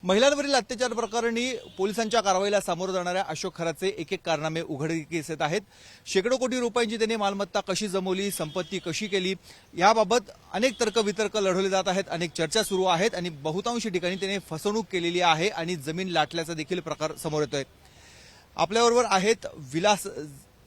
महिलांवरील अत्याचार प्रकरणी पोलिसांच्या कारवाईला सामोरं जाणाऱ्या अशोक खराचे एक एक कारनामे उघडकीस येत आहेत। शेकडो कोटी रुपयांची त्यांनी मालमत्ता कशी जमवली, संपत्ती कशी केली, याबाबत अनेक तर्कवितर्क लढवले जात आहेत, अनेक चर्चा सुरू आहेत आणि बहुतांश ठिकाणी त्याने फसवणूक केलेली आहे आणि जमीन लाटल्याचा देखील प्रकार समोर येतोय। आपल्याबरोबर आहेत विलास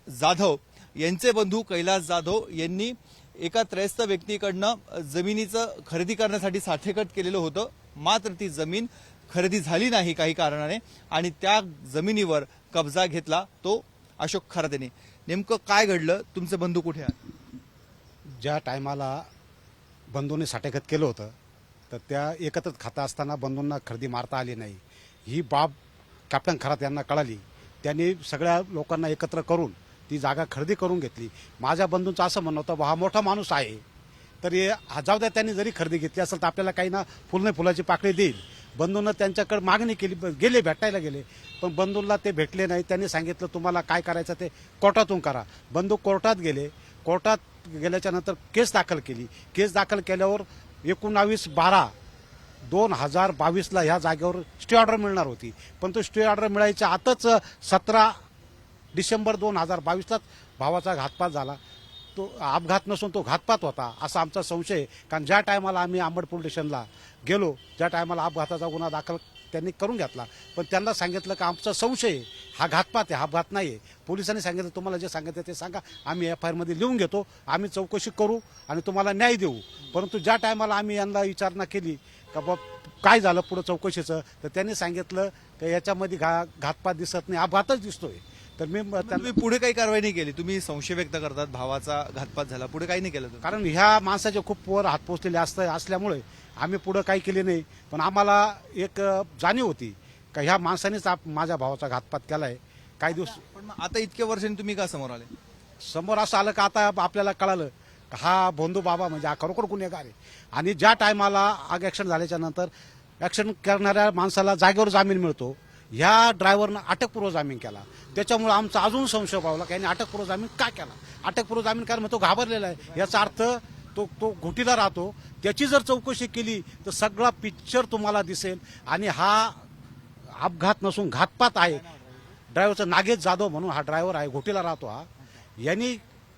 जाधव यांचे बंधू कैलास जाधव यांनी एका त्रयस्थ व्यक्तीकडनं जमिनीचं खरेदी करण्यासाठी साठेकट केलेलं होतं, मात्र ती जमीन खरेदी झाली नाही काही कारणाने आणि त्या जमिनीवर कब्जा घेतला तो अशोक खरातेने। नेमकं काय घडलं, तुमचे बंधू कुठे आहेत? ज्या टायमाला बंधूंनी साठेखत केलं होतं तर त्या एकत्रित खातं असताना बंधूंना खरेदी मारता आली नाही, ही बाब कॅप्टन खरात यांना कळाली। त्यांनी सगळ्या लोकांना एकत्र करून ती जागा खरेदी करून घेतली। माझ्या बंधूंचं असं म्हणणं होतं, हा मोठा माणूस आहे तर जाऊ द्या, त्यांनी जरी खरेदी घेतली असेल तर आपल्याला काही ना फुल नाही फुलाची पाकळी देईल। बंधूंना त्यांच्याकडे मागणी केली, गेले भेटायला गेले, पण बंधूंना ते भेटले नाही। त्यांनी सांगितलं तुम्हाला काय करायचं ते कोर्टातून करा। बंधू कोर्टात गेले, कोर्टात गेल्याच्या नंतर केस दाखल केली। केस दाखल केल्यावर 19/12/2022 ह्या जागेवर स्टे ऑर्डर मिळणार होती, पण तो स्टे ऑर्डर मिळायच्या आतच 17 डिसेंबर 2022 भावाचा घातपात झाला। तो अपघात नसून तो घातपात होता असा आमचा संशय आहे। कारण ज्या टायमाला आम्ही अंबड पोलीस स्टेशनला गेलो, ज्या टायमाला अपघाताचा गुन्हा दाखल त्यांनी करून घेतला, पण त्यांना सांगितलं की आमचा संशय आहे, हा घातपात आहे, हा अपघात नाही आहे। पोलिसांनी सांगितलं तुम्हाला जे सांगितलं ते सांगा, आम्ही FIR मध्ये लिहून घेतो, आम्ही चौकशी करू आणि तुम्हाला न्याय देऊ। परंतु ज्या टायमाला आम्ही यांना विचारणा केली का बाबा काय झालं पुढे चौकशीचं, तर त्यांनी सांगितलं की याच्यामध्ये घातपात दिसत नाही, अपघातच दिसतोय। तर तुम्ही पुढे काही कारवाई नाही केली? तुम्ही संशय व्यक्त करतात भावाचा घातपात झाला, पुढे काही नाही केलं? कारण ह्या माणसाचे खूप वर हात पोचलेले असल्यामुळे आम्ही पुढे काही केले नाही। पण आम्हाला एक जाणीव होती का ह्या माणसानेच माझ्या भावाचा घातपात केलाय काही दिवस। पण आता इतक्या वर्षांनी तुम्ही का समोर आले? समोर असं आलं का आता आपल्याला कळालं हा बंधू बाबा म्हणजे हा खरोखर गुन्हेगार आहे। आणि ज्या टायमाला ऍक्शन झाल्याच्या नंतर ऍक्शन करणाऱ्या माणसाला जागेवर जामीन मिळतो, ह्या ड्रायव्हरनं अटकपूर्व जामीन केला। त्याच्यामुळे आमचा अजून संशय पावला की यांनी अटकपूर्व जामीन का केला। अटकपूर्व जामीन कारण तो घाबरलेला आहे, याचा अर्थ तो घोटीला राहतो। त्याची जर चौकशी केली तर सगळा पिक्चर तुम्हाला दिसेल आणि हा अपघात नसून घातपात आहे। ड्रायव्हरचं नागेश जाधव म्हणून हा ड्रायव्हर आहे, घोटीला राहतो हा, यांनी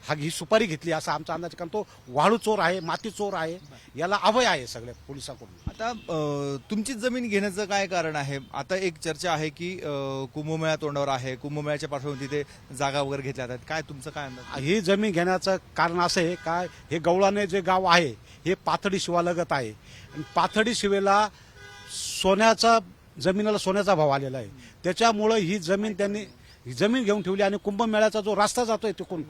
ही सुपारी घेतली असा आमचा अंदाज। कारण तो वाळू चोर आहे, माती चोर आहे, याला अभय आहे सगळ्या पोलिसांकडून। आता तुमची जमीन घेण्याचं काय कारण आहे? आता एक चर्चा आहे की कुंभमेळा तोंडावर आहे, कुंभमेळ्याच्या पार्श्वभूमीवर तिथे जागा वगैरे घेतल्या जातात, काय तुमचं काय अंदाज? ही जमीन घेण्याचं कारण असं आहे का हे गवळाने जे गाव आहे हे पाथडी शिवालगत आहे। पाथडी शिवेला जमिनीला सोन्याचा भाव आलेला आहे, त्याच्यामुळे ही जमीन त्यांनी जमीन घेऊन ठेवली। आणि कुंभमेळ्याचा जो रस्ता जातोय तिकडून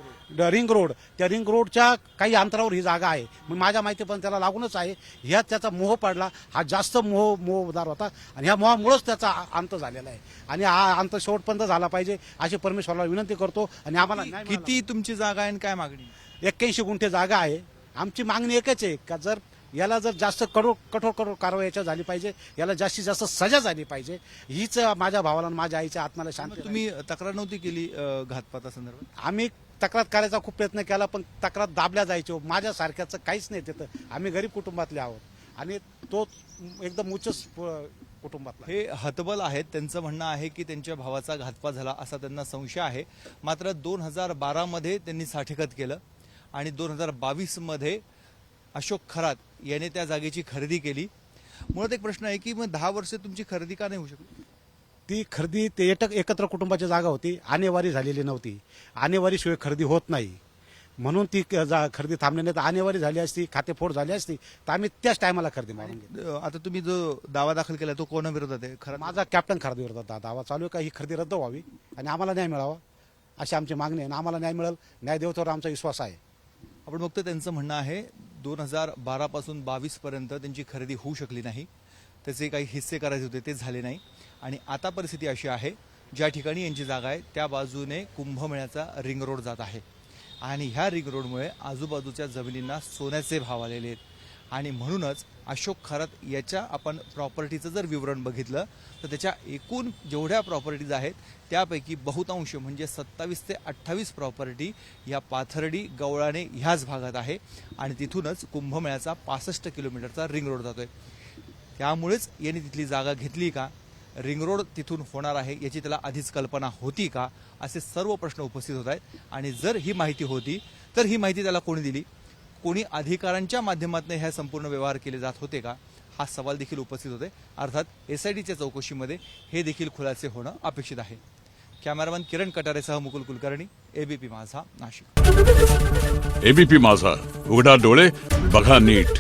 रिंग रोड, त्या रिंग रोडच्या काही अंतरावर ही जागा आहे, मग माझ्या माहिती पण त्याला लागूनच आहे। ह्यात त्याचा मोह पडला, हा जास्त मोहदार होता आणि ह्या मोहामुळेच त्याचा अंत झालेला आहे। आणि हा अंत शेवटपर्यंत झाला पाहिजे अशी परमेश्वराला विनंती करतो। आणि आम्हाला किती तुमची जागा आहे आणि काय मागणी? 81 गुंठे जागा आहे। आमची मागणी एकच आहे का याला जर जास्त कठोर कारवाई झाली पाहिजे, याला जास्तीत जास्त सजा झाली पाहिजे, हीच माझ्या भावाला आणि माझ्या आईच्या आत्म्याला शांती। तुम्ही तक्रार नव्हती केली घातपातासंदर्भात? आम्ही तक्रार करायचा खूप प्रयत्न केला, पण तक्रार दाबल्या जायची। माझ्यासारख्याचं काहीच नाही तिथं, आम्ही गरीब कुटुंबातले आहोत आणि तो एकदम उच्च कुटुंबातला। हे हतबल आहेत, त्यांचं म्हणणं आहे की त्यांच्या भावाचा घातपात झाला असा त्यांना संशय आहे। मात्र 2012 मध्ये त्यांनी साठेकत केलं आणि 2022 मध्ये अशोक खरात याने त्या जागेची खरेदी केली। मुळात एक प्रश्न आहे की मग 10 वर्ष तुमची खरेदी का नाही होऊ शकली? ती खरेदी ते एकत्र कुटुंबाची जागा होती, आणेवारी झालेली नव्हती। आणेवारी शिवाय खरेदी होत नाही, म्हणून ती खरेदी थांबली नाही। तर आणेवारी झाली असती, खातेफोड झाली असती तर आम्ही त्याच टायमाला खरेदी मारून घेतली। आता तुम्ही जो दावा दाखल केला तो कोणाविरोधात आहे? खरं माझा कॅप्टन खरात विरोधात दावा चालू आहे का ही खरेदी रद्द व्हावी आणि आम्हाला न्याय मिळावा अशी आमची मागणी आहे। आणि आम्हाला न्याय मिळेल, न्याय देवतेवर आमचा विश्वास आहे। आपण बघतो त्यांचं म्हणणं आहे 2012 पासून 22 पर्यंत त्यांची खरेदी होऊ शकली नाही, त्याचे काही हिस्से करायचे होते ते झाले नाही। आणि आता परिस्थिती अशी आहे, ज्या ठिकाणी यांची जागा आहे त्या बाजूने कुंभमेळ्याचा रिंग रोड जात आहे आणि ह्या रिंग रोडमुळे आजूबाजूच्या जमिनींना सोन्याचे भाव आलेले आहेत। आणि म्हणूनच अशोक खरात याच्या आपण प्रॉपर्टीचं जर विवरण बघितलं तर त्याच्या एकूण जेवढ्या प्रॉपर्टीज आहेत त्यापैकी बहुतांश म्हणजे 27 ते 28 प्रॉपर्टी या पाथर्डी गवळाणे ह्याच भागात आहे आणि तिथूनच कुंभमेळ्याचा 65 किलोमीटरचा रिंग रोड जातोय। त्यामुळेच याने तिथली जागा घेतली का, रिंग रोड तिथून होणार आहे याची त्याला आधीच कल्पना होती का, असे सर्व प्रश्न उपस्थित होत आहेत. आणि जर ही माहिती होती तर ही माहिती त्याला कोणी दिली, कोणी अधिकाऱ्यांच्या माध्यमातून ह्या संपूर्ण व्यवहार केले जात होते का, हा सवाल देखील उपस्थित होते. अर्थात एसआयटीच्या चौकशीमध्ये हे देखील खुलासे होणं अपेक्षित आहे. कॅमेरामन किरण कटारेसह मुकुल कुलकर्णी, एबीपी माझा, नाशिक. एबीपी माझा, उघडा डोळे बघा नीट.